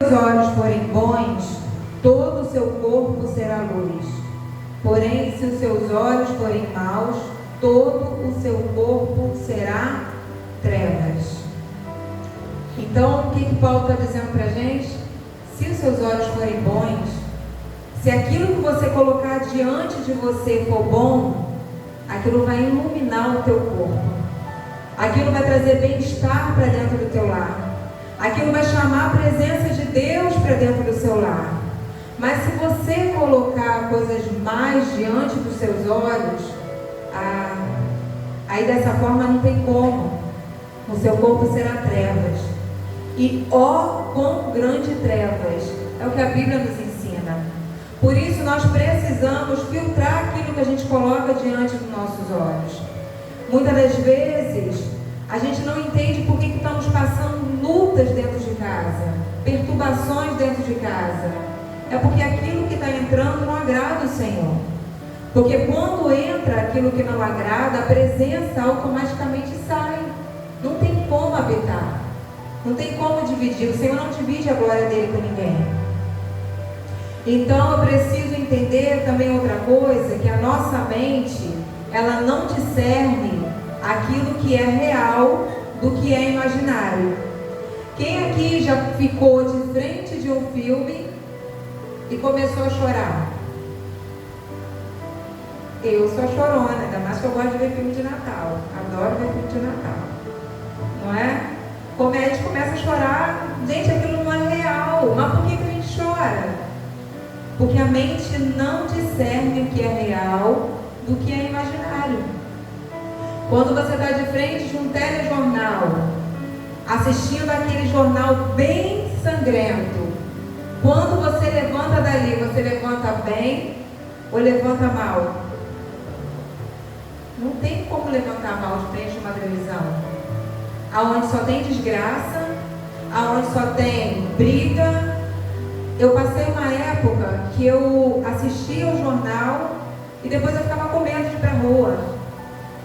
os olhos forem bons, todo o seu corpo será luz. Porém, se os seus olhos forem maus, todo o seu corpo será trevas. Então, o que Paulo está dizendo para a gente? Se os seus olhos forem bons, se aquilo que você colocar diante de você for bom, aquilo vai iluminar o teu corpo. Aquilo vai trazer bem-estar para dentro do teu lar. Aquilo vai chamar a presença de Deus para dentro do seu lar. Mas se você colocar coisas mais diante dos seus olhos, aí dessa forma não tem como. O seu corpo será trevas. E ó, quão grande trevas! É o que a Bíblia nos ensina. Por isso nós precisamos filtrar aquilo que a gente coloca diante dos nossos olhos. Muitas das vezes a gente não entende por que estamos passando lutas dentro de casa, perturbações dentro de casa. É porque aquilo que está entrando não agrada o Senhor. Porque quando entra aquilo que não agrada, a presença automaticamente sai. Não tem como habitar. Não tem como dividir. O Senhor não divide a glória dele com ninguém. Então eu preciso entender também outra coisa, que a nossa mente, ela não discerne aquilo que é real do que é imaginário. Quem aqui já ficou de frente de um filme e começou a chorar? Eu sou chorona, ainda mais que eu gosto de ver filme de Natal. Adoro ver filme de Natal. Não é? A gente começa a chorar, gente, aquilo não é real. Mas por que a gente chora? Porque a mente não discerne o que é real do que é imaginário. Quando você está de frente de um telejornal, assistindo aquele jornal bem sangrento, quando você levanta dali, você levanta bem ou levanta mal? Não tem como levantar mal de frente de uma televisão. Aonde só tem desgraça, aonde só tem briga. Eu passei uma época que eu assistia o jornal e depois eu ficava com medo de ir para a rua.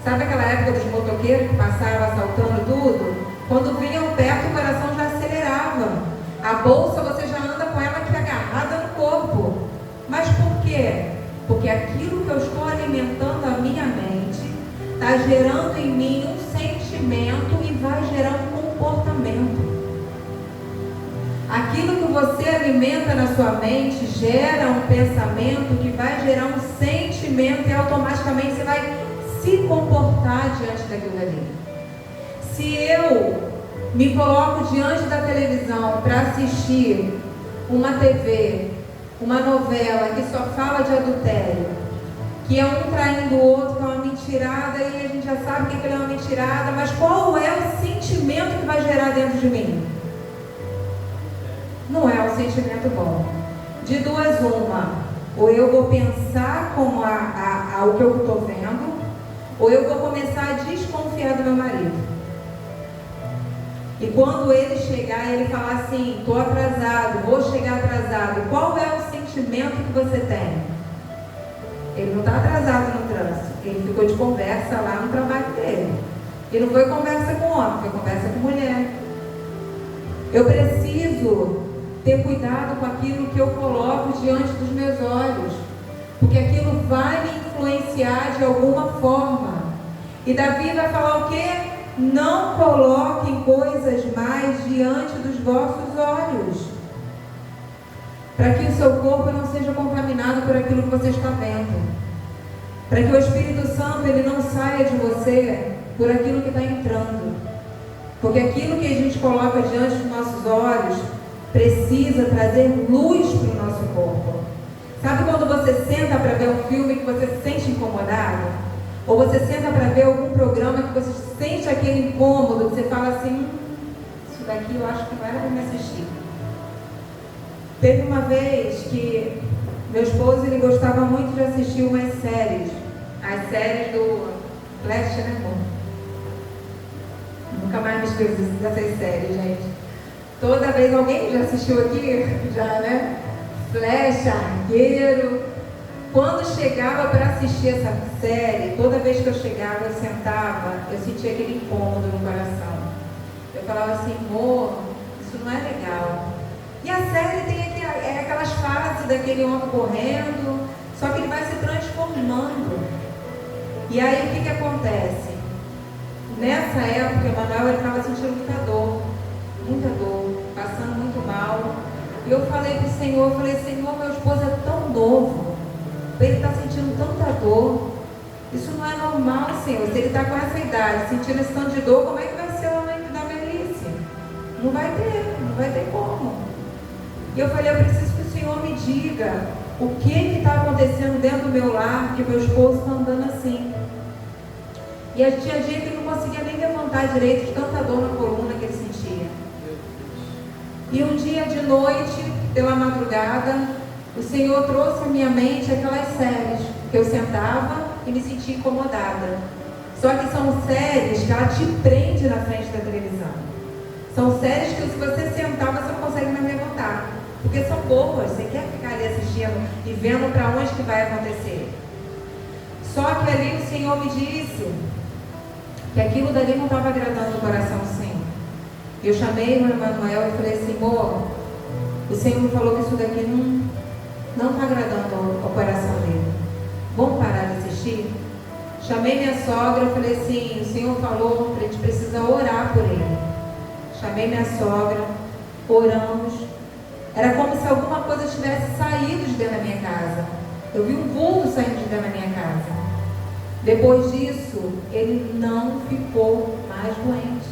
Sabe aquela época dos motoqueiros que passaram assaltando tudo? Quando vinham perto, o coração já acelerava. A bolsa você já anda com ela aqui agarrada no corpo. Mas por quê? Porque aquilo que eu estou alimentando a minha mente está gerando em mim um sentimento e vai gerar um comportamento. Aquilo que você alimenta na sua mente gera um pensamento que vai gerar um sentimento e automaticamente você vai se comportar diante daquilo ali. Se eu me coloco diante da televisão para assistir uma TV, uma novela que só fala de adultério, que é um traindo o outro, que é uma mentirada, e a gente já sabe que aquilo é uma mentirada, mas qual é o sentimento que vai gerar dentro de mim? Não é um sentimento bom. De duas uma, ou eu vou pensar como o que eu estou vendo, ou eu vou começar a desconfiar do meu marido. E quando ele chegar e ele falar assim, estou atrasado, vou chegar atrasado, qual é o sentimento que você tem? Ele não está atrasado no trânsito, ele ficou de conversa lá no trabalho dele. E não foi conversa com homem, foi conversa com mulher. Eu preciso ter cuidado com aquilo que eu coloco diante dos meus olhos, porque aquilo vai me influenciar de alguma forma. E Davi vai falar o quê? Não coloquem coisas mais diante dos vossos olhos, para que o seu corpo não seja contaminado por aquilo que você está vendo, para que o Espírito Santo ele não saia de você por aquilo que está entrando, porque aquilo que a gente coloca diante dos nossos olhos precisa trazer luz para o nosso corpo. Sabe quando você senta para ver um filme que você se sente incomodado? Ou você senta para ver algum programa que você sente aquele incômodo, que você fala assim, isso daqui eu acho que não era para me assistir. Teve uma vez que meu esposo ele gostava muito de assistir umas séries, as séries do Flash, né, amor? Nunca mais me esqueço dessas séries, gente. Toda vez, alguém já assistiu aqui? Já, né? Flash, Arqueiro. Quando chegava para assistir essa série, toda vez que eu chegava, eu sentava, eu sentia aquele incômodo no coração. Eu falava assim, amor, isso não é legal. E a série daquele homem correndo, só que ele vai se transformando. E aí o que acontece? Nessa época, Emanuel estava sentindo muita dor, passando muito mal. E eu falei para o Senhor, Senhor, meu esposo é tão novo, ele está sentindo tanta dor. Isso não é normal, Senhor. Se ele está com essa idade, sentindo esse tanto de dor, como é que vai ser lá na velhice? Não vai ter como. E eu falei, eu preciso que o Senhor me diga o que está acontecendo dentro do meu lar, que meu esposo está andando assim. E tinha dia que ele não conseguia nem levantar direito de tanta dor na coluna que ele sentia. E um dia de noite, pela madrugada, o Senhor trouxe à minha mente aquelas séries que eu sentava e me sentia incomodada. Só que são séries que ela te prende na frente da televisão. São séries que se você sentar, você não consegue mais levantar. Porque são boas, você quer ficar ali assistindo e vendo para onde que vai acontecer. Só que ali o Senhor me disse que aquilo dali não estava agradando o coração do Senhor. Eu chamei o Emanuel e falei assim, amor, o Senhor me falou que isso daqui não está agradando ao coração dele. Vamos parar de assistir? Chamei minha sogra e falei assim, o Senhor falou que a gente precisa orar por ele. Chamei minha sogra, oramos. Era como se alguma coisa tivesse saído de dentro da minha casa. Eu vi um vulto saindo de dentro da minha casa. Depois disso, ele não ficou mais doente,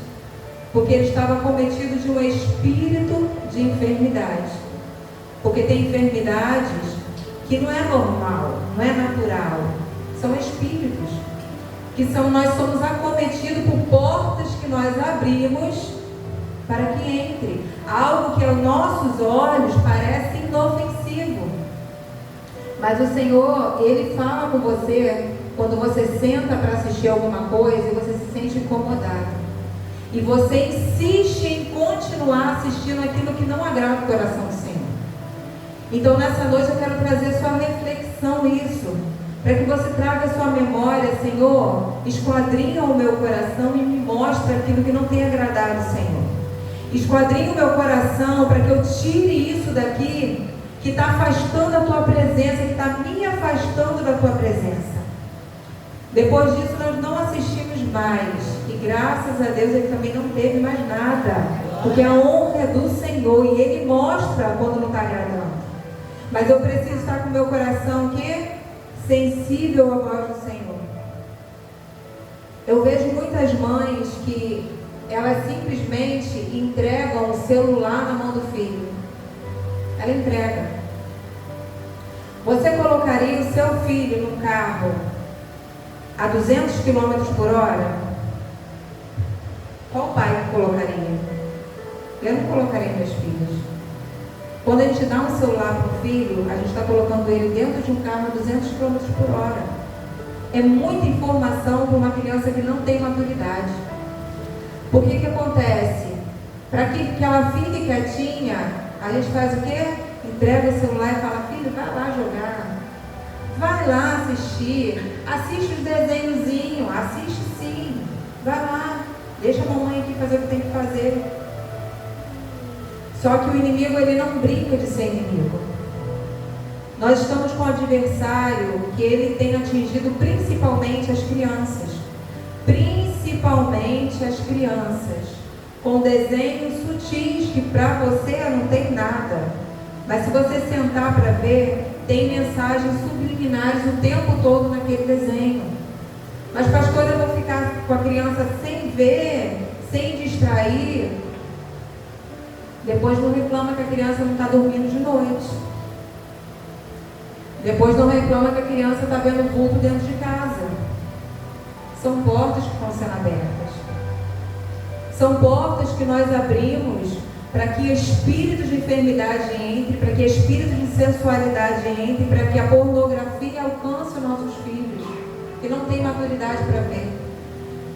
porque ele estava cometido de um espírito de enfermidade. Porque tem enfermidades que não é normal, não é natural, são espíritos, nós somos acometidos por portas que nós abrimos para que entre algo que aos nossos olhos parece inofensivo, mas o Senhor, Ele fala com você quando você senta para assistir alguma coisa e você se sente incomodado e você insiste em continuar assistindo aquilo que não agrada o coração do Senhor. Então nessa noite eu quero trazer sua reflexão nisso, para que você traga a sua memória, Senhor, esquadrinha o meu coração e me mostre aquilo que não tem agradado, Senhor. Esquadrinha o meu coração para que eu tire isso daqui que está afastando a tua presença, que está me afastando da tua presença. Depois disso nós não assistimos mais, e graças a Deus ele também não teve mais nada, porque a honra é do Senhor e Ele mostra quando não está agradando. Mas eu preciso estar com o meu coração sensível à voz do Senhor. Eu vejo muitas mães que elas simplesmente entregam o celular na mão do filho. Ela entrega. Você colocaria o seu filho num carro a 200 km por hora? Qual pai colocaria? Eu não colocaria meus filhos. Quando a gente dá um celular para o filho, a gente está colocando ele dentro de um carro a 200 km por hora. É muita informação para uma criança que não tem maturidade. Por que acontece? Para que ela fique quietinha, a gente faz o quê? Entrega o celular e fala, filho, vai lá jogar. Vai lá assistir. Assiste os desenhozinhos. Assiste sim. Vai lá. Deixa a mamãe aqui fazer o que tem que fazer. Só que o inimigo, ele não brinca de ser inimigo. Nós estamos com um adversário que ele tem atingido principalmente as crianças. Principalmente as crianças. Com desenhos sutis que para você não tem nada. Mas se você sentar para ver, tem mensagens subliminares o tempo todo naquele desenho. Mas pastor, eu vou ficar com a criança sem ver, sem distrair. Depois não reclama que a criança não está dormindo de noite. Depois não reclama que a criança está vendo vulto dentro de casa. São portas que estão sendo abertas. São portas que nós abrimos para que espíritos de enfermidade entre, para que espíritos de sensualidade entre, para que a pornografia alcance os nossos filhos, que não tem maturidade para ver.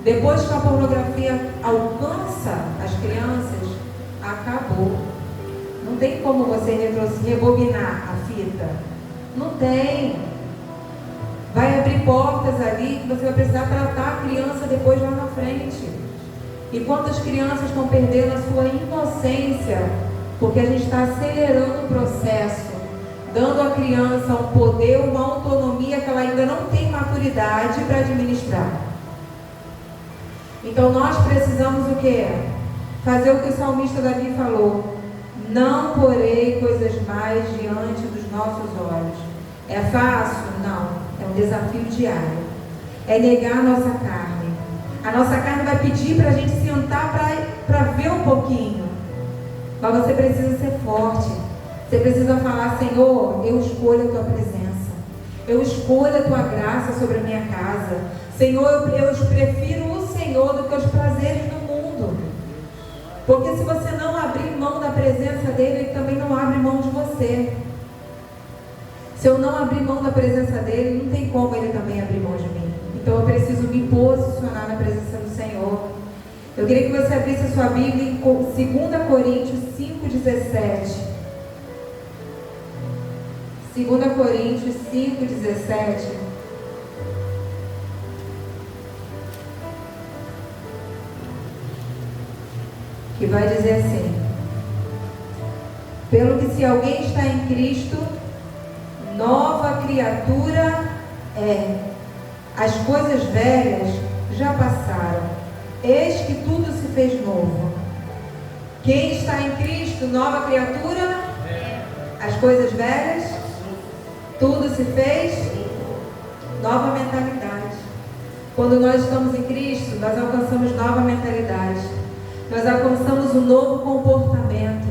Depois que a pornografia alcança as crianças, acabou. Não tem como você rebobinar a fita. Não tem. Vai abrir portas ali que você vai precisar tratar a criança depois lá na frente. E quantas crianças estão perdendo a sua inocência, porque a gente está acelerando o processo dando à criança um poder, uma autonomia que ela ainda não tem maturidade para administrar. Então nós precisamos o quê? Fazer o que o salmista Davi falou: não porei coisas mais diante dos nossos olhos. É fácil? Não. É um desafio diário. É negar a nossa carne. A nossa carne vai pedir para a gente sentar para ver um pouquinho. Mas você precisa ser forte. Você precisa falar: Senhor, eu escolho a tua presença. Eu escolho a tua graça sobre a minha casa. Senhor, eu prefiro o Senhor do que os prazeres do mundo. Porque se você não abrir mão da presença dele, ele também não abre mão de você. Se eu não abrir mão da presença dele, não tem como ele também abrir mão de mim. Então eu preciso me posicionar na presença do Senhor. Eu queria que você abrisse a sua Bíblia em 2 Coríntios 5,17. 2 Coríntios 5,17. Que vai dizer assim: pelo que se alguém está em Cristo, nova criatura é. As coisas velhas já passaram, eis que tudo se fez novo. Quem está em Cristo, nova criatura é. As coisas velhas, tudo se fez nova mentalidade. Quando nós estamos em Cristo, nós alcançamos nova mentalidade. Nós alcançamos um novo comportamento.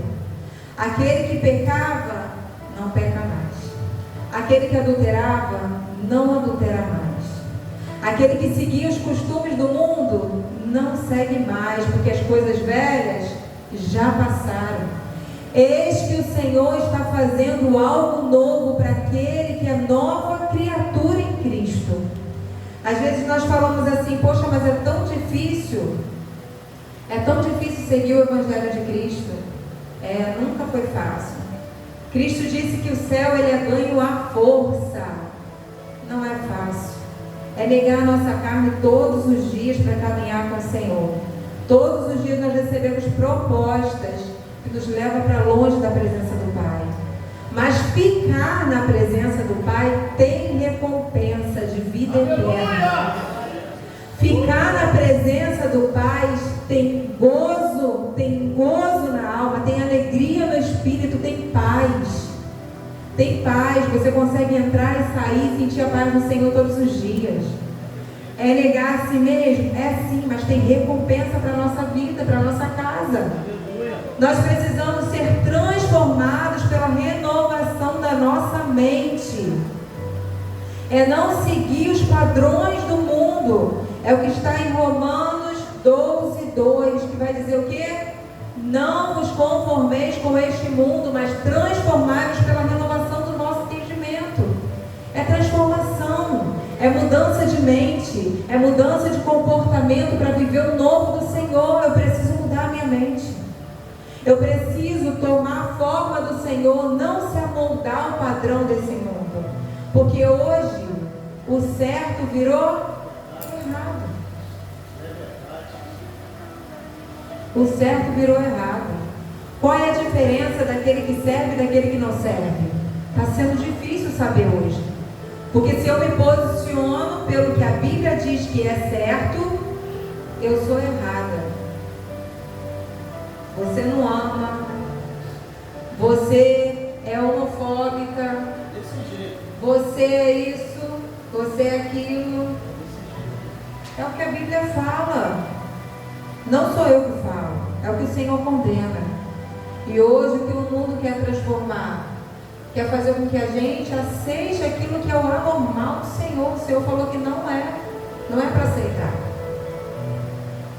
Aquele que pecava, não peca mais. Aquele que adulterava, não adultera mais. Aquele que seguia os costumes do mundo, não segue mais, porque as coisas velhas já passaram. Eis que o Senhor está fazendo algo novo para aquele que é nova criatura em Cristo. Às vezes nós falamos assim: poxa, mas é tão difícil. É tão difícil seguir o Evangelho de Cristo. Nunca foi fácil. Cristo disse que o céu ele é ganho à força. Não é fácil. É negar a nossa carne todos os dias para caminhar com o Senhor. Todos os dias nós recebemos propostas que nos levam para longe da presença do Pai. Mas ficar na presença do Pai tem recompensa de vida eterna. Ficar na presença do Pai tem gozo na alma, tem alegria no espírito, tem paz. Tem paz, você consegue entrar e sair e sentir a paz do Senhor todos os dias. É negar a si mesmo? É sim, mas tem recompensa para a nossa vida, para a nossa casa. Nós precisamos ser transformados pela renovação da nossa mente. É não seguir os padrões do mundo. É o que está em Romanos 12:2, que vai dizer o quê? Não vos conformeis com este mundo, mas transformai-vos pela renovação do nosso entendimento. É transformação, é mudança de mente, é mudança de comportamento para viver o novo do Senhor. Eu preciso mudar a minha mente. Eu preciso tomar a forma do Senhor, não se amoldar ao padrão desse mundo. Porque hoje o certo virou errado. O certo virou errado. Qual é a diferença daquele que serve e daquele que não serve? Está sendo difícil saber hoje. Porque se eu me posiciono pelo que a Bíblia diz que é certo, eu sou errada. Você não ama. Você é homofóbica. Você é isso. Você é aquilo. É o que a Bíblia fala. Não sou eu que falo. É o que o Senhor condena. E hoje o que o mundo quer transformar, quer fazer com que a gente aceite aquilo que é o anormal do Senhor. O Senhor falou que não é para aceitar.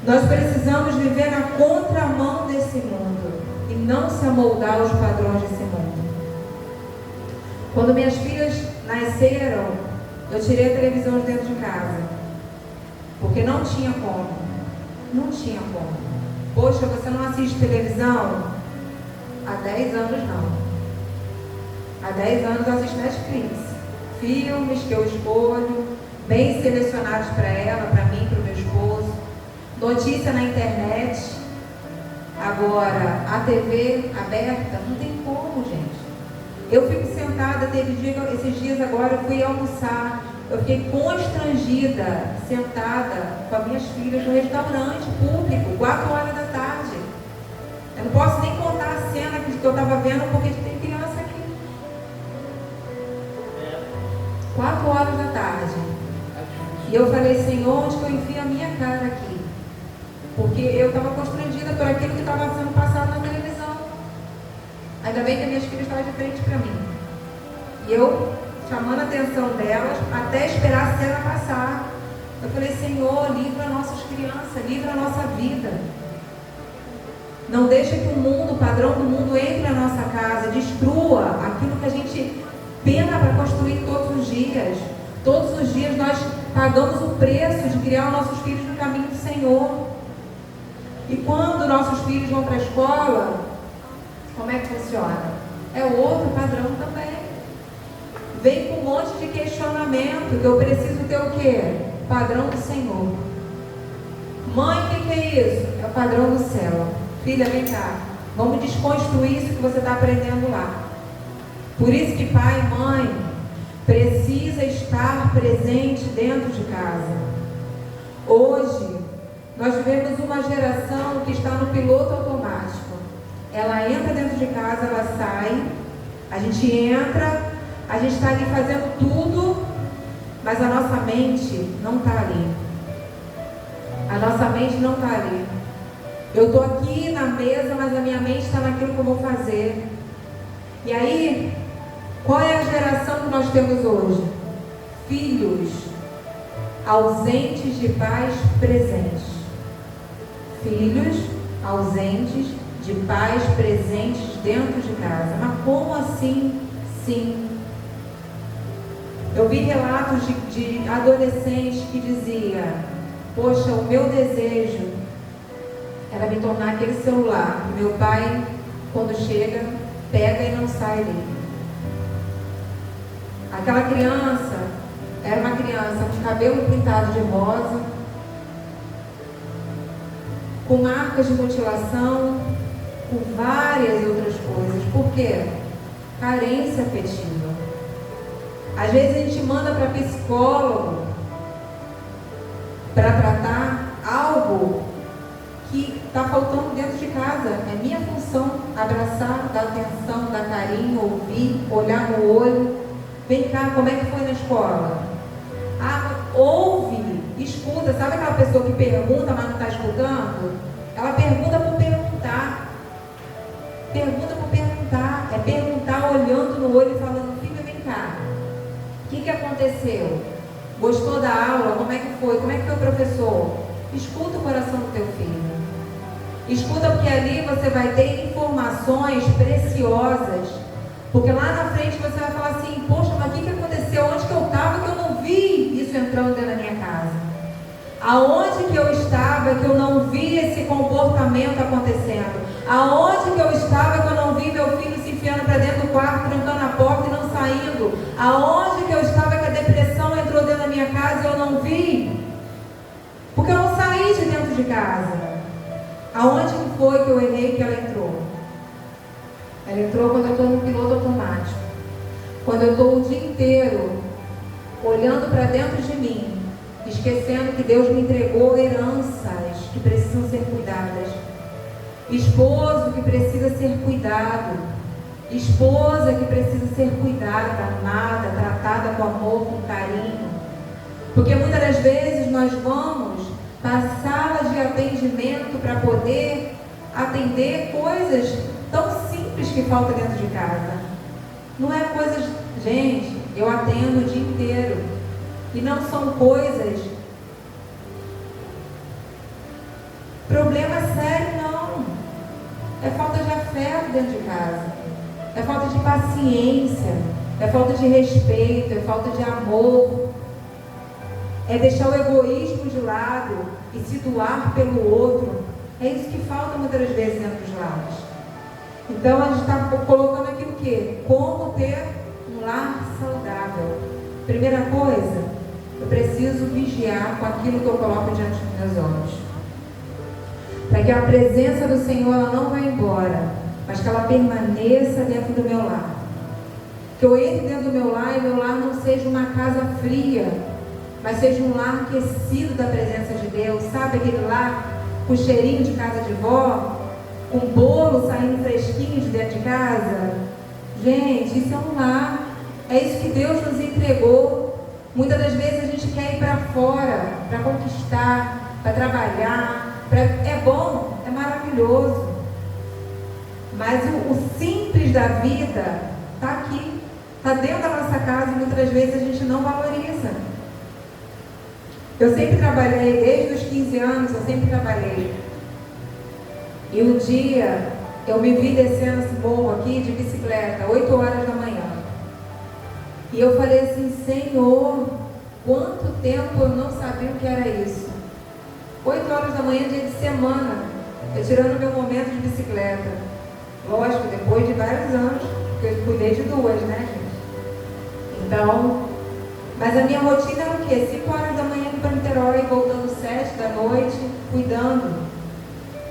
Nós precisamos viver na contramão desse mundo e não se amoldar aos padrões desse mundo. Quando minhas filhas nasceram, eu tirei a televisão de dentro de casa, porque não tinha como. Não tinha como. Poxa, você não assiste televisão? Há 10 anos não. Há 10 anos eu assisto Netflix. Filmes que eu escolho, bem selecionados para ela, para mim, para o meu esposo. Notícia na internet. Agora, a TV aberta, não tem como, gente. Eu fico sentada, esses dias agora eu fui almoçar, eu fiquei constrangida, sentada com as minhas filhas no restaurante público, 4 horas da tarde. Eu não posso nem contar a cena que eu estava vendo, porque tem criança aqui. 4 horas da tarde. E eu falei, Senhor, onde que eu enfio a minha cara aqui? Porque eu estava constrangida por aquilo que estava sendo passado na televisão. Ainda bem que as minhas filhas estavam de frente para mim. E eu, chamando a atenção delas, até esperar a cena passar. Eu falei, Senhor, livra nossas crianças, livra a nossa vida. Não deixa que o mundo, o padrão do mundo, entre na nossa casa, destrua aquilo que a gente pena para construir todos os dias. Todos os dias nós pagamos o preço de criar os nossos filhos no caminho do Senhor. E quando nossos filhos vão para a escola, como é que funciona? É outro padrão também. Vem com um monte de questionamento, que eu preciso ter o quê? Padrão do Senhor. Mãe, o que é isso? É o padrão do céu. Filha, vem cá. Vamos desconstruir isso que você está aprendendo lá. Por isso que pai e mãe precisa estar presente dentro de casa. Hoje, nós vivemos uma geração que está no piloto automático. Ela entra dentro de casa, ela sai, a gente entra, a gente está ali fazendo tudo, mas a nossa mente não está ali. A nossa mente não está ali. Eu estou aqui na mesa, mas a minha mente está naquilo que eu vou fazer. E aí, qual é a geração que nós temos hoje? Filhos ausentes de pais presentes. Filhos ausentes de pais presentes dentro de casa. Mas como assim? Sim. Eu vi relatos de adolescentes que diziam, poxa, o meu desejo era me tornar aquele celular que meu pai, quando chega, pega e não sai dele. Aquela criança era uma criança com cabelo pintado de rosa, com marcas de mutilação, com várias outras coisas. Por quê? Carência afetiva. Às vezes a gente manda para psicólogo para tratar algo que está faltando dentro de casa. É minha função abraçar, dar atenção, dar carinho, ouvir, olhar no olho. Vem cá, como é que foi na escola? Ah, ouve, escuta. Sabe aquela pessoa que pergunta, mas não está escutando? Ela pergunta por perguntar. Pergunta por perguntar. É perguntar olhando no olho e falando, filha, vem cá. O que aconteceu? Gostou da aula? Como é que foi? Como é que foi o professor? Escuta o coração do teu filho. Escuta, porque ali você vai ter informações preciosas. Porque lá na frente você vai falar assim, poxa, mas o que aconteceu? Onde que eu estava que eu não vi isso entrando dentro da minha casa? Aonde que eu estava que eu não vi esse comportamento acontecendo? Aonde que eu estava que eu não vi meu filho se enfiando para dentro do quarto, trancando a porta e não saindo? Aonde que eu estava que a depressão entrou dentro da minha casa e eu não vi? Porque eu não saí de dentro de casa. Aonde que foi que eu errei que ela entrou? Ela entrou quando eu estou no piloto automático. Quando eu estou o dia inteiro olhando para dentro de mim, esquecendo que Deus me entregou heranças que precisam ser cuidadas. Esposo que precisa ser cuidado. Esposa que precisa ser cuidada, amada, tratada com amor, com carinho. Porque muitas das vezes nós vamos para a sala de atendimento para poder atender coisas tão simples que faltam dentro de casa. Não é coisas... Gente, eu atendo o dia inteiro. E não são coisas... Problema sério, não. É falta de afeto dentro de casa. É falta de paciência. É falta de respeito. É falta de amor. É deixar o egoísmo de lado e se doar pelo outro. É isso que falta muitas vezes dentro dos lares. Então a gente está colocando aqui o quê? Como ter um lar saudável. Primeira coisa, eu preciso vigiar com aquilo que eu coloco diante dos meus olhos. Para que a presença do Senhor ela não vá embora, mas que ela permaneça dentro do meu lar. Que eu entre dentro do meu lar e meu lar não seja uma casa fria, mas seja um lar aquecido da presença de Deus. Sabe aquele lar com cheirinho de casa de vó? Com bolo saindo fresquinho de dentro de casa? Gente, isso é um lar. É isso que Deus nos entregou. Muitas das vezes a gente quer ir para fora, para conquistar, para trabalhar. É bom, é maravilhoso. Mas o simples da vida está aqui. Está dentro da nossa casa e muitas das vezes a gente não valoriza. Eu sempre trabalhei, desde os 15 anos, eu sempre trabalhei. E um dia eu me vi descendo esse morro aqui de bicicleta, 8 horas da manhã. E eu falei assim, Senhor, quanto tempo eu não sabia o que era isso. 8 horas da manhã, dia de semana, eu tirando meu momento de bicicleta. Lógico, depois de vários anos, porque eu cuidei de 2, né, gente? Então, mas a minha rotina era o quê? 5 horas da manhã indo para Niterói, voltando 7 da noite, cuidando.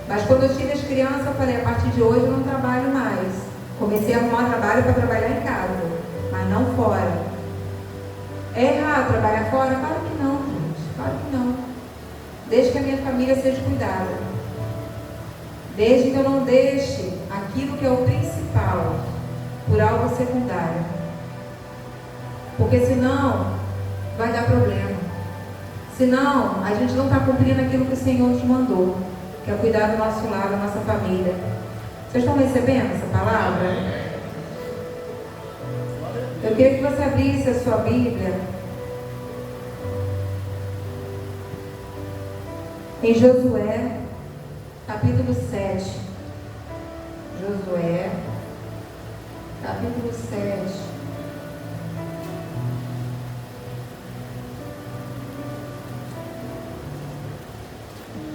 Mas quando eu tive as crianças, eu falei, a partir de hoje eu não trabalho mais. Comecei a arrumar trabalho para trabalhar em casa, mas não fora. É errado trabalhar fora? Claro que não, gente. Claro que não. Desde que a minha família seja cuidada. Desde que eu não deixe aquilo que é o principal por algo secundário. Porque senão vai dar problema. Senão a gente não está cumprindo aquilo que o Senhor nos mandou, que é cuidar do nosso lar, da nossa família. Vocês estão recebendo essa palavra? Eu queria que você abrisse a sua Bíblia em Josué, capítulo 7. Josué, capítulo 7.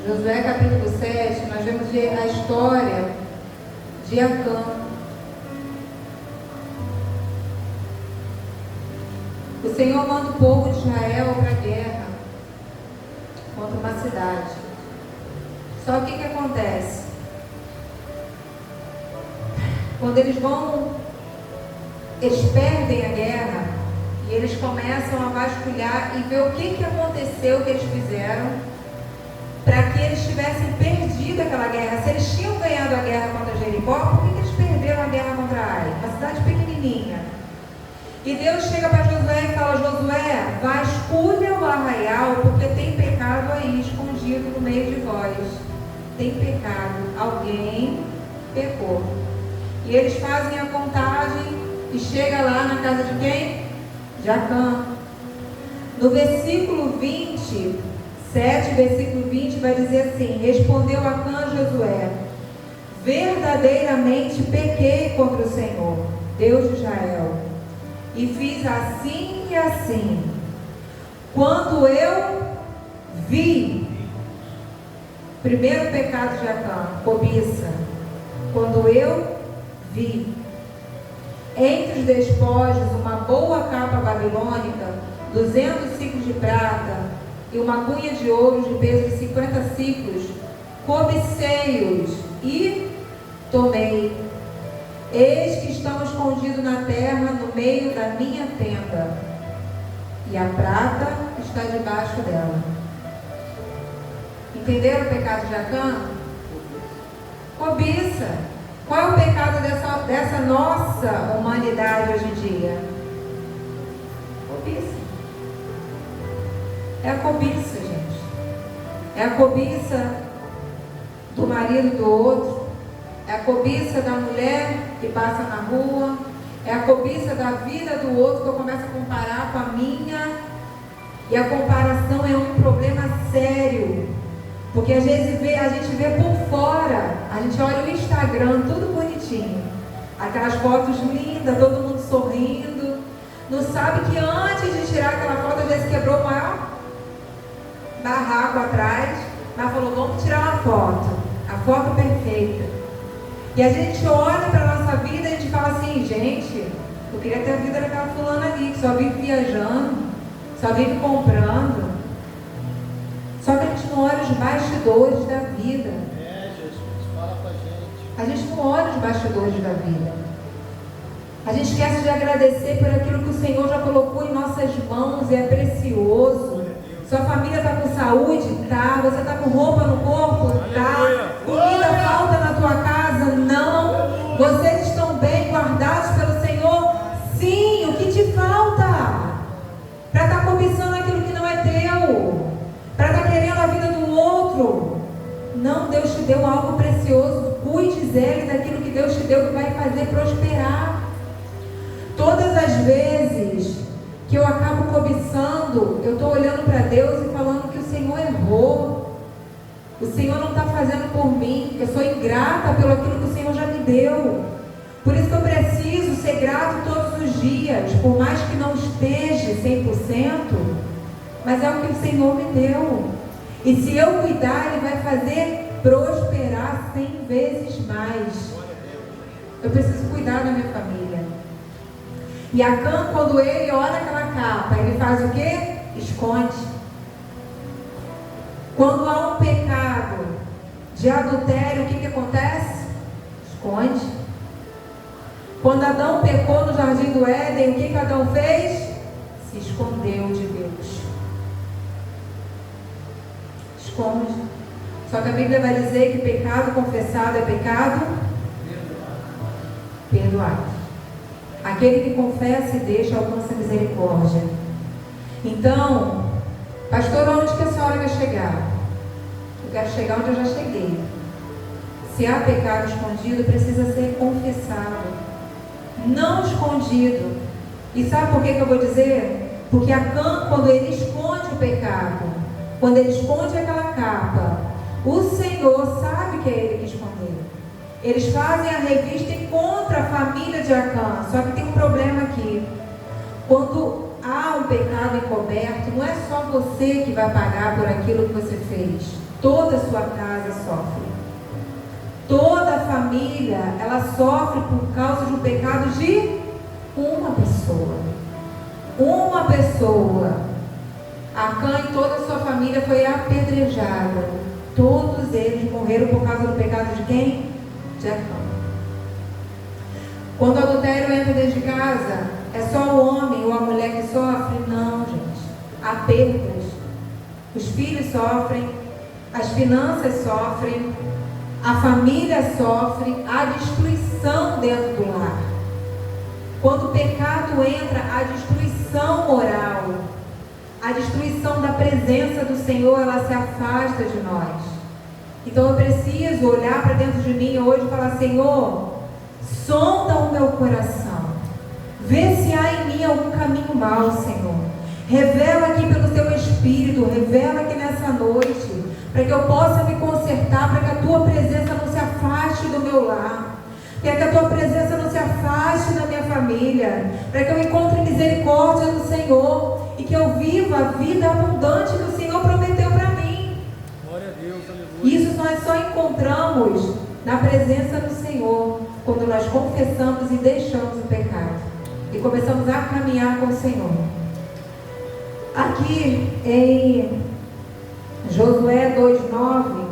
Josué capítulo 7, nós vamos ver a história de Acã. O Senhor manda o povo de Israel para a guerra contra uma cidade. Só que o que acontece? Quando eles perdem a guerra e eles começam a vasculhar e ver o que aconteceu, o que eles fizeram, para que eles tivessem perdido aquela guerra. Se eles tinham ganhado a guerra contra Jericó, por que eles perderam a guerra contra Ai? Uma cidade pequenininha. E Deus chega para Josué e fala, Josué, vasculha o arraial, porque tem pecado aí, escondido no meio de vós. Tem pecado. Alguém pecou. E eles fazem a contagem e chega lá na casa de quem? De Acã. No versículo 20... 7, versículo 20, vai dizer assim, respondeu Acã a Josué, verdadeiramente pequei contra o Senhor, Deus de Israel, e fiz assim e assim. Quando eu vi, primeiro pecado de Acã, cobiça, quando eu vi, entre os despojos, uma boa capa babilônica, 200 ciclos de prata, e uma cunha de ouro de peso de 50 ciclos, cobicei-os e tomei. Eis que estão escondidos na terra, no meio da minha tenda, e a prata está debaixo dela. Entenderam o pecado de Acã? Cobiça. Qual é o pecado dessa nossa humanidade hoje em dia? Cobiça. É a cobiça, gente. É a cobiça do marido do outro. É a cobiça da mulher que passa na rua. É a cobiça da vida do outro que eu começo a comparar com a minha. E a comparação é um problema sério. Porque às vezes a gente vê por fora. A gente olha o Instagram, tudo bonitinho. Aquelas fotos lindas, todo mundo sorrindo. Não sabe que antes de tirar aquela foto, às vezes quebrou o maior barraco atrás, mas falou, vamos tirar uma foto, a foto perfeita. E a gente olha para a nossa vida e a gente fala assim, gente, eu queria ter a vida daquela fulana ali, que só vive viajando, só vive comprando. Só que a gente não olha os bastidores da vida. Jesus, fala pra gente. A gente não olha os bastidores da vida. A gente esquece de agradecer por aquilo que o Senhor já colocou em nossas mãos e é precioso. Sua família está com saúde? Tá. Você está com roupa no corpo? Tá. Comida falta na tua casa? Não. Vocês estão bem guardados pelo Senhor? Sim. O que te falta? Para estar cobiçando aquilo que não é teu? Para estar querendo a vida do outro? Não, Deus te deu algo precioso. Cuide, zele daquilo que Deus te deu, que vai fazer prosperar. Todas as vezes que eu acabo cobiçando, eu estou olhando para Deus e falando que o Senhor errou. O Senhor não está fazendo por mim. Eu sou ingrata pelo aquilo que o Senhor já me deu. Por isso que eu preciso ser grato todos os dias, por mais que não esteja 100%, mas é o que o Senhor me deu. E se eu cuidar, Ele vai fazer prosperar 100 vezes mais. Eu preciso cuidar da minha família. E Acã, quando ele olha aquela capa, ele faz o quê? Esconde. Quando há um pecado de adultério, o que acontece? Esconde. Quando Adão pecou no jardim do Éden, o que Adão fez? Se escondeu de Deus. Esconde. Só que a Bíblia vai dizer que pecado confessado é pecado perdoado. Aquele que confessa e deixa alcança misericórdia. Então, pastor, onde que a senhora quer chegar? Eu quero chegar onde eu já cheguei. Se há pecado escondido, precisa ser confessado, não escondido. E sabe por que eu vou dizer? Porque Acã, quando ele esconde o pecado, quando ele esconde aquela capa, o Senhor sabe que é ele que escondeu. Eles fazem a revista e contra a família de Acã. Só que tem um problema aqui. Quando há um pecado encoberto, não é só você que vai pagar por aquilo que você fez. Toda a sua casa sofre. Toda a família, ela sofre por causa de um pecado de uma pessoa. Uma pessoa. Acã e toda a sua família foi apedrejada. Todos eles morreram por causa do pecado de quem? De Acã. Quando o adultério entra dentro de casa, é só o homem ou a mulher que sofre? Não, gente. Há perdas. Os filhos sofrem, as finanças sofrem, a família sofre, há destruição dentro do lar. Quando o pecado entra, há destruição moral, a destruição da presença do Senhor, ela se afasta de nós. Então eu preciso olhar para dentro de mim hoje e falar: Senhor, sonda o meu coração, vê se há em mim algum caminho mau, Senhor. Revela aqui pelo teu Espírito, revela aqui nessa noite, para que eu possa me consertar, para que a tua presença não se afaste do meu lar, para que a tua presença não se afaste da minha família, para que eu encontre misericórdia do Senhor e que eu viva a vida abundante que o Senhor prometeu para mim. Glória a Deus, aleluia. Isso nós só encontramos na presença do Senhor, quando nós confessamos e deixamos o pecado e começamos a caminhar com o Senhor. Aqui em Josué 2:9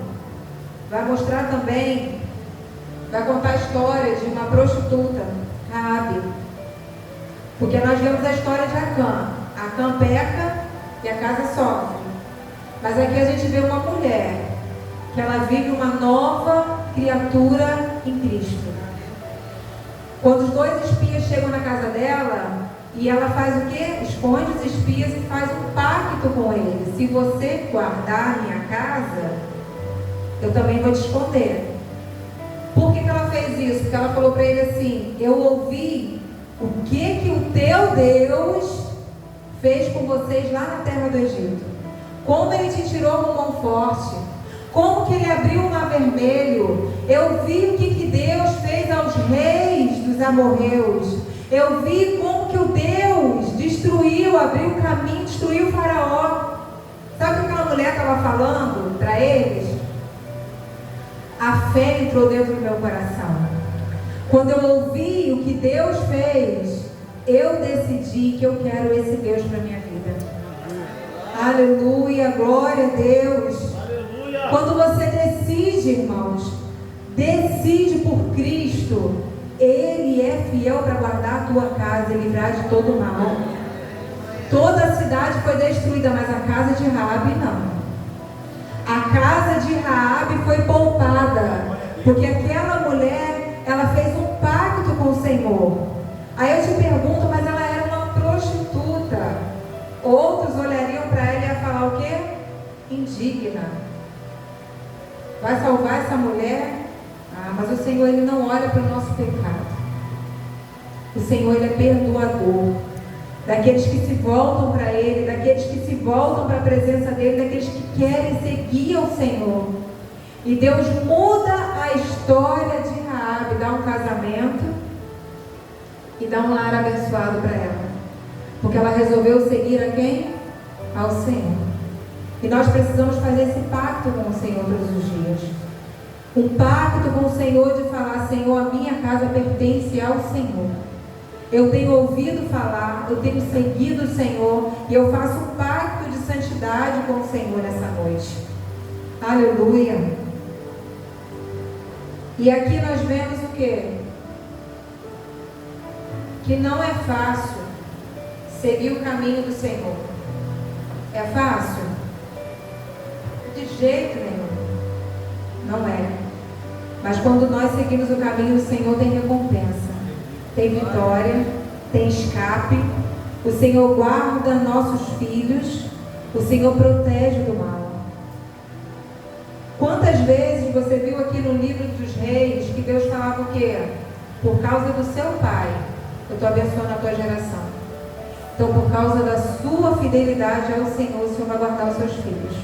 vai mostrar também, vai contar a história de uma prostituta, Raabe, porque nós vemos a história de Acã. Acã peca e a casa sofre, mas aqui a gente vê uma mulher que ela vive uma nova criatura em Cristo. Quando os dois espias chegam na casa dela, e ela faz o quê? Esconde os espias e faz um pacto com eles: se você guardar a minha casa, eu também vou te esconder. Por que ela fez isso? Porque ela falou para ele assim: eu ouvi o que o teu Deus fez com vocês lá na terra do Egito, como ele te tirou com mão forte, como que ele abriu o mar vermelho. Eu vi o que Deus fez aos reis dos amorreus. Eu vi como que o Deus destruiu, abriu o caminho, destruiu o faraó. Sabe o que aquela mulher estava falando para eles? A fé entrou dentro do meu coração. Quando eu ouvi o que Deus fez, eu decidi que eu quero esse Deus para minha vida. Aleluia, glória a Deus. Aleluia. Quando você decide, irmãos, decide por Cristo, Ele é fiel para guardar a tua casa e livrar de todo mal. Toda a cidade foi destruída, mas a casa de Raabe não. A casa de Raabe foi poupada, porque aquela mulher, ela fez um pacto com o Senhor. Aí eu te pergunto, mas ela era uma prostituta. Outros olhariam para ela e iam falar o quê? Indigna. Vai salvar essa mulher? Mas o Senhor, Ele não olha para o nosso pecado. O Senhor, Ele é perdoador. Daqueles que se voltam para Ele, daqueles que se voltam para a presença dEle, daqueles que querem seguir ao Senhor. E Deus muda a história de Raabe, dá um casamento e dá um lar abençoado para ela. Porque ela resolveu seguir a quem? Ao Senhor. E nós precisamos fazer esse pacto com o Senhor todos os dias. Um pacto com o Senhor de falar: Senhor, a minha casa pertence ao Senhor. Eu tenho ouvido falar, eu tenho seguido o Senhor, e eu faço um pacto de santidade com o Senhor nessa noite. Aleluia. E aqui nós vemos o quê? Que não é fácil seguir o caminho do Senhor. É fácil? De jeito nenhum. Não é. Mas quando nós seguimos o caminho do Senhor, tem recompensa, tem vitória, tem escape. O Senhor guarda nossos filhos, o Senhor protege do mal. Quantas vezes você viu aqui no livro dos reis que Deus falava o quê? Por causa do seu pai, eu estou abençoando a tua geração. Então, por causa da sua fidelidade ao Senhor, o Senhor vai guardar os seus filhos.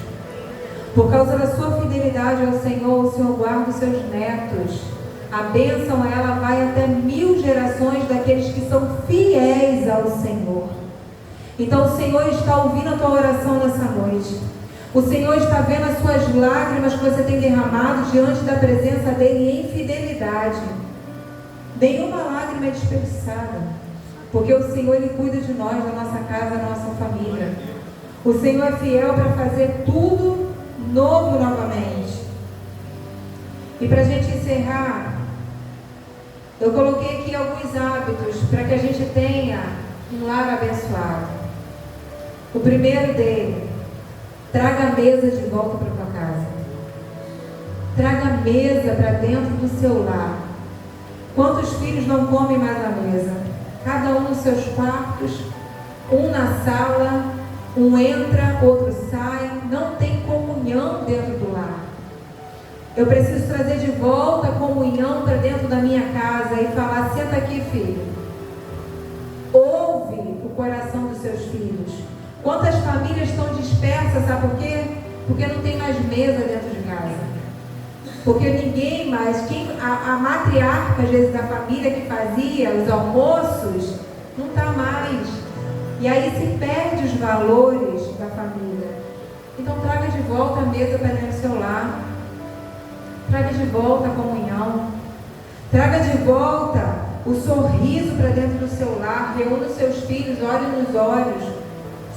Por causa da sua fidelidade ao Senhor, o Senhor guarda os seus netos. A bênção, ela vai até 1000 gerações daqueles que são fiéis ao Senhor. Então, o Senhor está ouvindo a tua oração nessa noite. O Senhor está vendo as suas lágrimas que você tem derramado diante da presença dEle em fidelidade. Nenhuma lágrima é desperdiçada, porque o Senhor, Ele cuida de nós, da nossa casa, da nossa família. O Senhor é fiel para fazer tudo novo novamente. E para a gente encerrar, eu coloquei aqui alguns hábitos para que a gente tenha um lar abençoado. O primeiro dele: traga a mesa de volta para a tua casa. Traga a mesa para dentro do seu lar. Quantos filhos não comem mais na mesa? Cada um nos seus quartos, um na sala, um entra, outro sai. Não tem comunhão dentro do lar. Eu preciso trazer de volta a comunhão para dentro da minha casa e falar: senta aqui, filho. Ouve o coração dos seus filhos. Quantas famílias estão dispersas, sabe por quê? Porque não tem mais mesa dentro de casa. Porque ninguém mais, a matriarca, às vezes, da família que fazia os almoços, não está mais. E aí se perde os valores da família. Então traga de volta a mesa para dentro do seu lar. Traga de volta a comunhão. Traga de volta o sorriso para dentro do seu lar. Reúna os seus filhos, olhe nos olhos.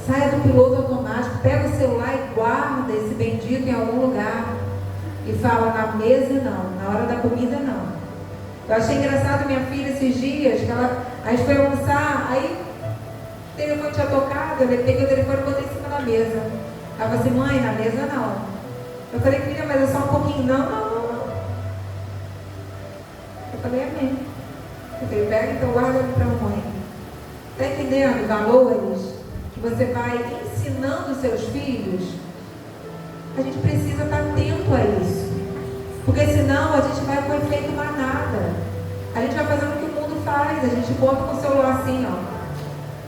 Saia do piloto automático, pega o celular e guarda esse bendito em algum lugar. E fala: na mesa não, na hora da comida não. Eu achei engraçado minha filha esses dias, que a gente foi almoçar, aí o telefone tinha tocado, eu peguei o telefone e botei em cima da mesa. Ela falou assim: mãe, na mesa não. Eu falei: filha, mas é só um pouquinho. Não, não, não. Eu falei: amém. Eu falei: pega, então guarda ali para a mãe. Está entendendo valores que você vai ensinando os seus filhos? A gente precisa estar atento a isso, porque senão a gente vai com o efeito manada. A gente vai fazendo o que o mundo faz. A gente bota com o celular assim, ó.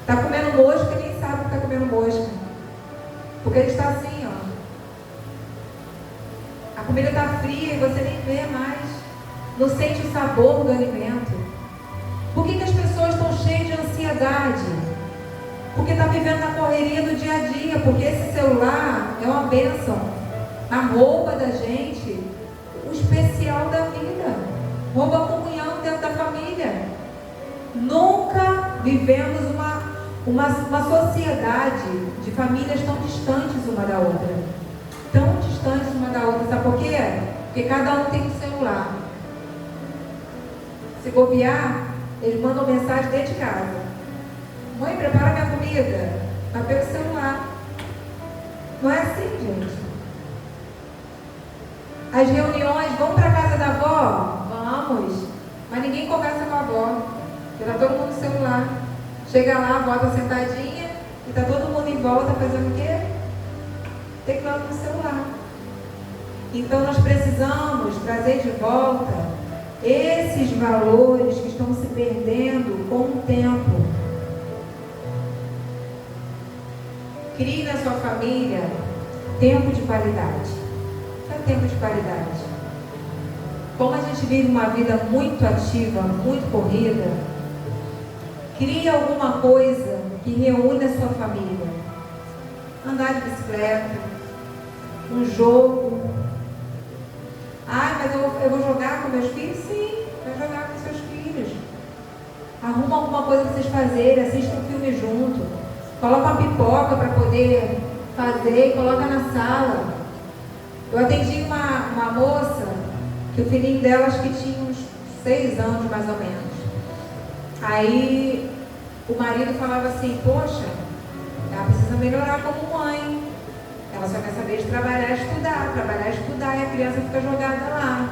Está comendo mosca e nem sabe que está comendo mosca, porque a gente está assim, ó. A comida está fria e você nem vê mais, não sente o sabor do alimento. Por que as pessoas estão cheias de ansiedade? Porque está vivendo na correria do dia a dia. Porque esse celular é uma bênção. A roupa da gente, o especial da vida. Rouba a comunhão dentro da família. Nunca vivemos uma sociedade de famílias tão distantes uma da outra. Tão distantes uma da outra. Sabe por quê? Porque cada um tem um celular. Se bobear, eles mandam mensagem dentro de casa. Mãe, prepara minha comida. Tá pelo celular. Não é assim, gente. As reuniões, vamos para a casa da avó? Vamos. Mas ninguém conversa com a avó. Porque tá todo mundo no celular. Chega lá, a avó está sentadinha e tá todo mundo em volta fazendo o quê? Teclando no celular. Então nós precisamos trazer de volta esses valores que estão se perdendo com o tempo. Crie na sua família tempo de qualidade. O que é tempo de qualidade? Como a gente vive uma vida muito ativa, muito corrida, crie alguma coisa que reúne a sua família. Andar de bicicleta, um jogo. Ah, mas eu vou jogar com meus filhos? Sim, vai jogar com seus filhos. Arruma alguma coisa para vocês fazerem, assista um filme junto. Coloca uma pipoca para poder fazer e coloca na sala. Eu atendi uma moça que o filhinho dela acho que tinha uns 6 anos mais ou menos. Aí o marido falava assim, poxa, ela precisa melhorar como mãe. Ela só quer saber de trabalhar e estudar, e a criança fica jogada lá.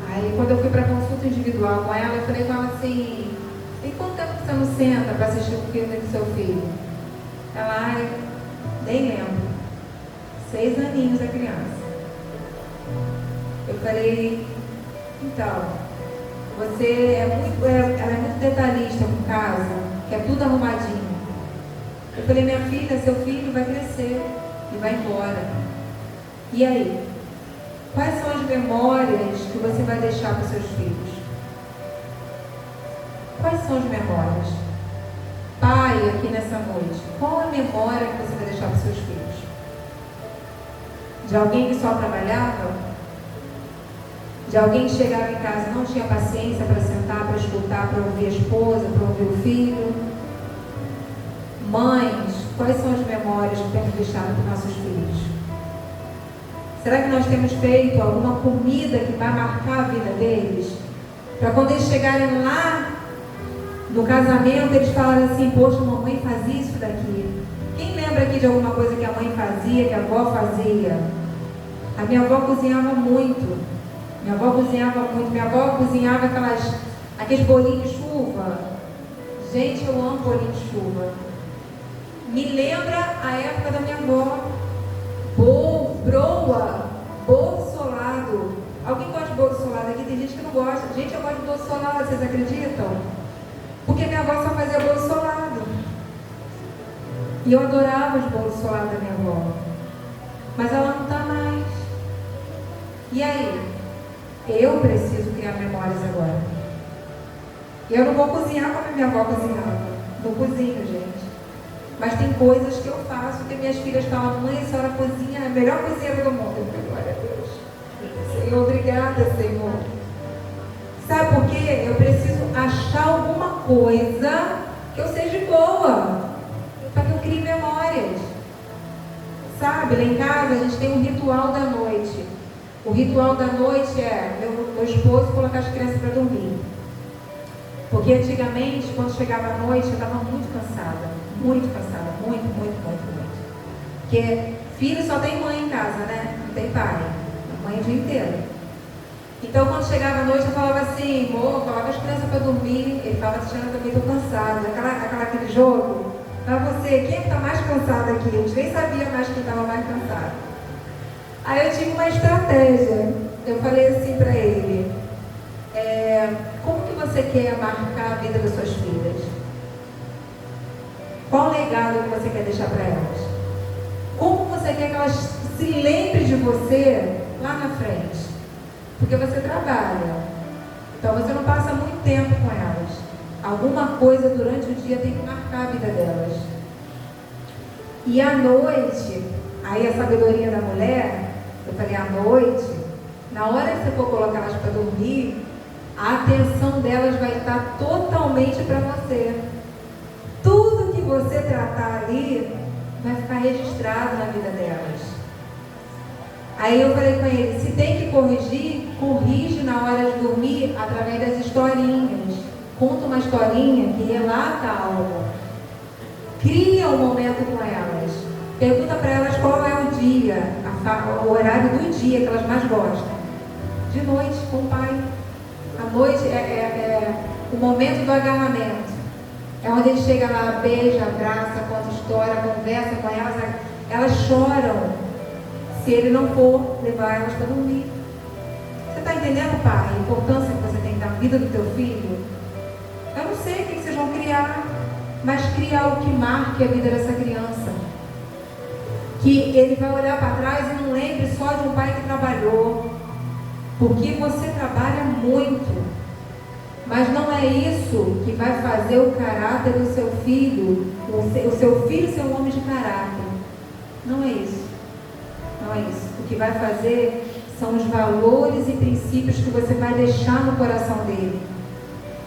Aí quando eu fui para consulta individual com ela, eu falei com ela assim, tem quanto tempo que você não senta para assistir o filme do seu filho? Ela, ai, nem lembro. 6 aninhos a criança. Eu falei, então, ela é muito detalhista com casa, quer tudo arrumadinho. Eu falei, minha filha, seu filho vai crescer e vai embora. E aí? Quais são as memórias que você vai deixar para os seus filhos? Quais são as memórias? Pai, aqui nessa noite, qual a memória que você vai deixar para os seus filhos? De alguém que só trabalhava? De alguém que chegava em casa e não tinha paciência para sentar, para escutar, para ouvir a esposa, para ouvir o filho? Mães, quais são as memórias que temos deixado para os nossos filhos? Será que nós temos feito alguma comida que vai marcar a vida deles? Para quando eles chegarem lá no casamento, eles falarem assim, poxa, a mamãe fazia isso daqui. Quem lembra aqui de alguma coisa que a mãe fazia, que a avó fazia? A minha avó cozinhava muito. Minha avó cozinhava aqueles bolinhos de chuva. Gente, eu amo bolinho de chuva. Me lembra a época da minha avó. Broa, bolo solado. Alguém gosta de bolo solado aqui? Tem gente que não gosta. Gente, eu gosto de bolo solado, vocês acreditam? Porque minha avó só fazia bolo solado. E eu adorava os bolos solados da minha avó. Mas ela não está mais. E aí? Eu preciso criar memórias agora. Eu não vou cozinhar como a minha avó cozinhava. Não cozinho, gente. Mas tem coisas que eu faço que minhas filhas falam, mãe, a senhora cozinha, é a melhor cozinheira do mundo. Eu falei, glória a Deus. Senhor, obrigada, Senhor. Sabe por quê? Eu preciso achar alguma coisa que eu seja boa, para que eu crie memórias. Sabe, lá em casa a gente tem um ritual da noite. O ritual da noite é meu esposo colocar as crianças para dormir. Porque antigamente, quando chegava a noite, eu estava muito cansada. Muito. Porque filho só tem mãe em casa, né? Não tem pai. Mãe o dia inteiro. Então, quando chegava a noite, eu falava assim, amor, coloca as crianças para dormir. Ele falava, Tiana, também estou cansado. Aquele jogo. Para você, quem está mais cansado aqui? A gente nem sabia mais quem estava mais cansado. Aí eu tive uma estratégia. Eu falei assim para ele, como que você quer marcar a vida das suas filhas? Qual o legado que você quer deixar para elas? Como você quer que elas se lembrem de você lá na frente? Porque você trabalha, então você não passa muito tempo com elas. Alguma coisa durante o dia tem que marcar a vida delas. E à noite, aí a sabedoria da mulher, eu falei, à noite, na hora que você for colocar elas para dormir, a atenção delas vai estar totalmente para você. Tudo que você tratar ali vai ficar registrado na vida delas. Aí eu falei com ele, se tem que corrigir, corrige na hora de dormir através das historinhas. Conta uma historinha que relata algo. Cria um momento com elas. Pergunta para elas qual é o dia, o horário do dia que elas mais gostam. De noite, com o pai. A noite é o momento do agarramento. É onde ele chega lá, beija, abraça, conta história, conversa com elas. Elas choram se ele não for levar elas para dormir. Você está entendendo, pai, a importância que você tem na vida do teu filho? Eu não sei o que vocês vão criar, mas cria algo que marque a vida dessa criança. Que ele vai olhar para trás e não lembre só de um pai que trabalhou. Porque você trabalha muito. Mas não é isso que vai fazer o caráter do seu filho, o seu filho ser um homem de caráter. Não é isso. Não é isso. O que vai fazer são os valores e princípios que você vai deixar no coração dele.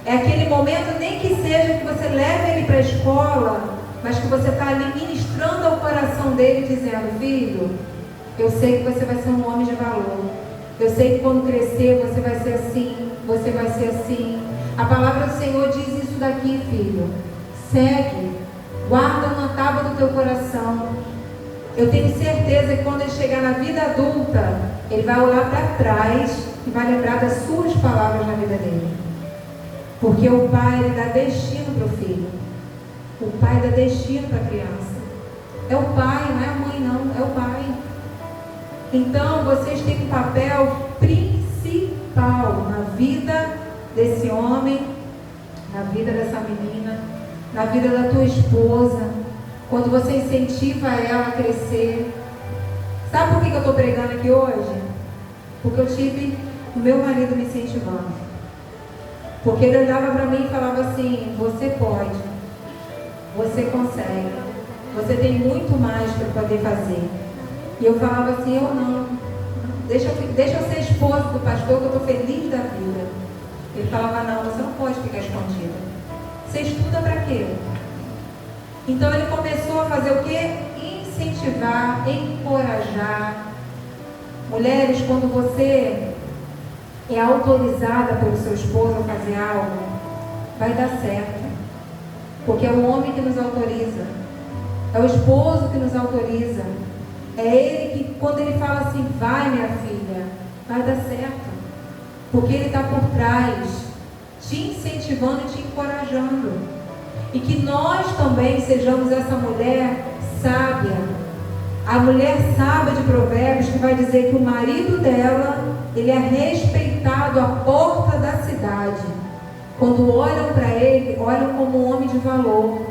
É aquele momento, nem que seja que você leve ele para a escola, mas que você está ali ministrando ao coração dele, dizendo: filho, eu sei que você vai ser um homem de valor. Eu sei que quando crescer você vai ser assim, você vai ser assim. A palavra do Senhor diz isso daqui, filho. Segue, guarda na tábua do teu coração. Eu tenho certeza que quando ele chegar na vida adulta, ele vai olhar para trás e vai lembrar das suas palavras na vida dele. Porque o pai, ele dá destino para o filho. O pai dá destino para a criança. É o pai, não é a mãe não, é o pai. Então, vocês têm um papel principal na vida desse homem, na vida dessa menina, na vida da tua esposa, quando você incentiva ela a crescer. Sabe por que eu estou pregando aqui hoje? Porque eu tive o meu marido me incentivando. Porque ele olhava para mim e falava assim: você pode, você consegue, você tem muito mais para poder fazer. E eu falava assim: eu não, deixa eu ser esposa do pastor, que eu estou feliz da vida. Ele falava: não, você não pode ficar escondida. Você estuda para quê? Então ele começou a fazer o quê? Incentivar, encorajar. Mulheres, quando você é autorizada pelo seu esposo a fazer algo, vai dar certo. Porque é o homem que nos autoriza. É o esposo que nos autoriza. É ele que, quando ele fala assim: vai, minha filha, vai dar certo. Porque ele está por trás, te incentivando e te encorajando. E que nós também sejamos essa mulher sábia. A mulher sábia de Provérbios, que vai dizer que o marido dela, ele é respeitado à porta da cidade. Quando olham para ele, olham como um homem de valor.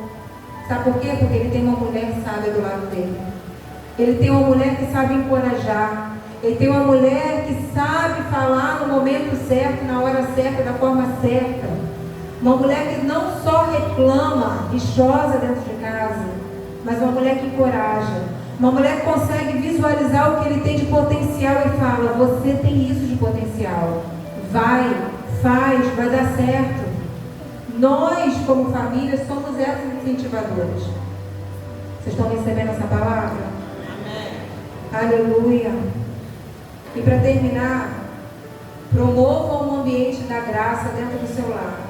Sabe por quê? Porque ele tem uma mulher sábia do lado dele. Ele tem uma mulher que sabe encorajar. Ele tem uma mulher que sabe falar no momento certo, na hora certa, da forma certa. Uma mulher que não só reclama e chora dentro de casa, mas uma mulher que encoraja. Uma mulher que consegue visualizar o que ele tem de potencial e fala: você tem isso de potencial. Vai, faz, vai dar certo. Nós, como família, somos essas incentivadoras. Vocês estão recebendo essa palavra? Amém. Aleluia. E para terminar, promova um ambiente da graça dentro do seu lar.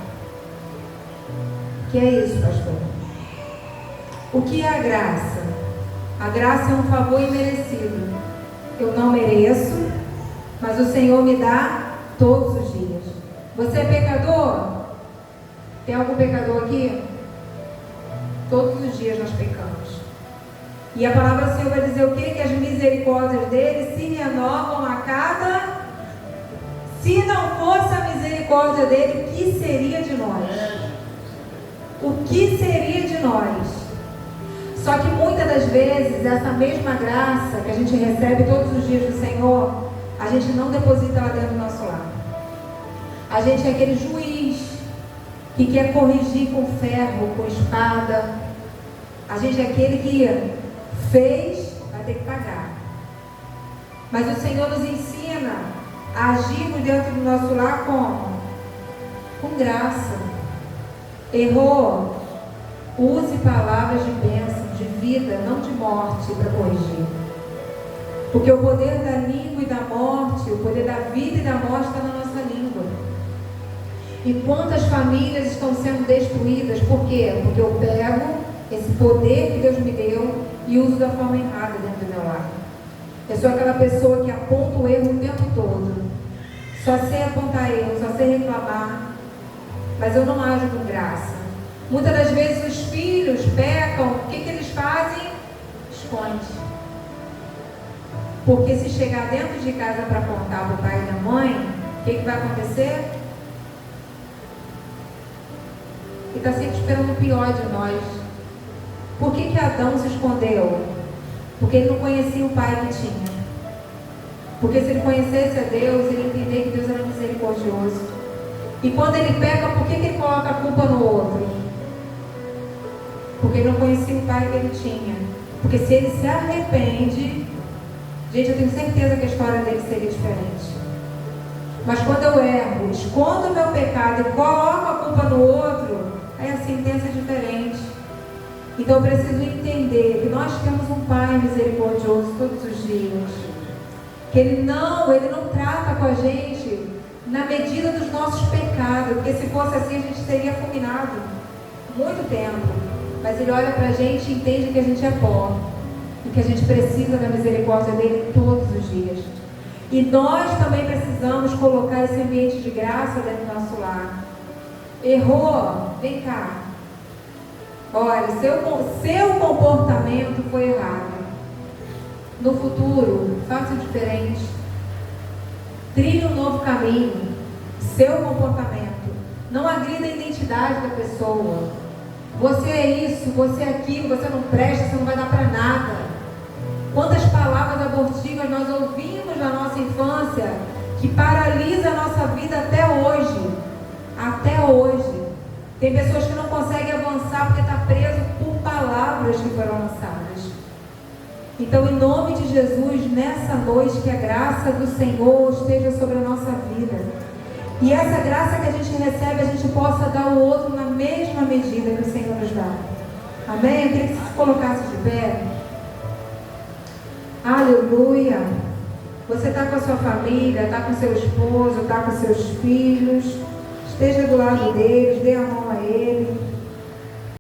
O que é isso, pastor? O que é a graça? A graça é um favor imerecido. Eu não mereço, mas o Senhor me dá todos os dias. Você é pecador? Tem algum pecador aqui? Todos os dias nós pecamos. E a palavra do Senhor vai dizer o quê? Que as misericórdias dele se renovam a cada... Se não fosse a misericórdia dele, o que seria de nós? O que seria de nós? Só que muitas das vezes, essa mesma graça que a gente recebe todos os dias do Senhor, a gente não deposita lá dentro do nosso lar. A gente é aquele juiz que quer corrigir com ferro, com espada. A gente é aquele que fez, vai ter que pagar. Mas o Senhor nos ensina a agirmos dentro do nosso lar como? Com graça. Errou? Use palavras de bênção, de vida, não de morte, para corrigir. Porque o poder da língua e da morte, o poder da vida e da morte está na nossa língua. E quantas famílias estão sendo destruídas? Por quê? Porque eu pego esse poder que Deus me deu e uso da forma errada dentro do meu lar. Eu sou aquela pessoa que aponta o erro o tempo todo. Só sei apontar erro, só sei reclamar, mas eu não ajo com graça. Muitas das vezes os filhos pecam, o que eles fazem? Esconde. Porque se chegar dentro de casa para contar para o pai e a mãe, o que vai acontecer? Ele está sempre esperando o pior de nós. Por que Adão se escondeu? Porque ele não conhecia o pai que tinha. Porque se ele conhecesse a Deus, ele entenderia que Deus era misericordioso. E quando ele peca, por que ele coloca a culpa no outro? Porque ele não conhecia o pai que ele tinha. Porque se ele se arrepende, gente, eu tenho certeza que a história dele seria diferente. Mas quando eu erro, escondo o meu pecado e coloco a culpa no outro, aí a sentença é diferente. Então eu preciso entender que nós temos um Pai misericordioso todos os dias. Que Ele não trata com a gente na medida dos nossos pecados. Porque se fosse assim, a gente teria fulminado muito tempo. Mas Ele olha para a gente e entende que a gente é pó. E que a gente precisa da misericórdia dEle todos os dias. E nós também precisamos colocar esse ambiente de graça dentro do nosso lar. Errou? Vem cá. Olha, seu comportamento foi errado. No futuro, faça diferente. Trilhe um novo caminho. Seu comportamento. Não agrida a identidade da pessoa. Você é isso, você é aquilo, você não presta, você não vai dar para nada. Quantas palavras abortivas nós ouvimos na nossa infância que paralisa a nossa vida até hoje. Até hoje. Tem pessoas que não conseguem avançar porque está preso por palavras que foram lançadas. Então, em nome de Jesus, nessa noite, que a graça do Senhor esteja sobre a nossa vida. E essa graça que a gente recebe, a gente possa dar ao outro na mesma medida que o Senhor nos dá. Amém? Eu queria que você se colocasse de pé. Aleluia. Você está com a sua família, está com seu esposo, está com seus filhos. Esteja do lado deles, dê a mão a ele.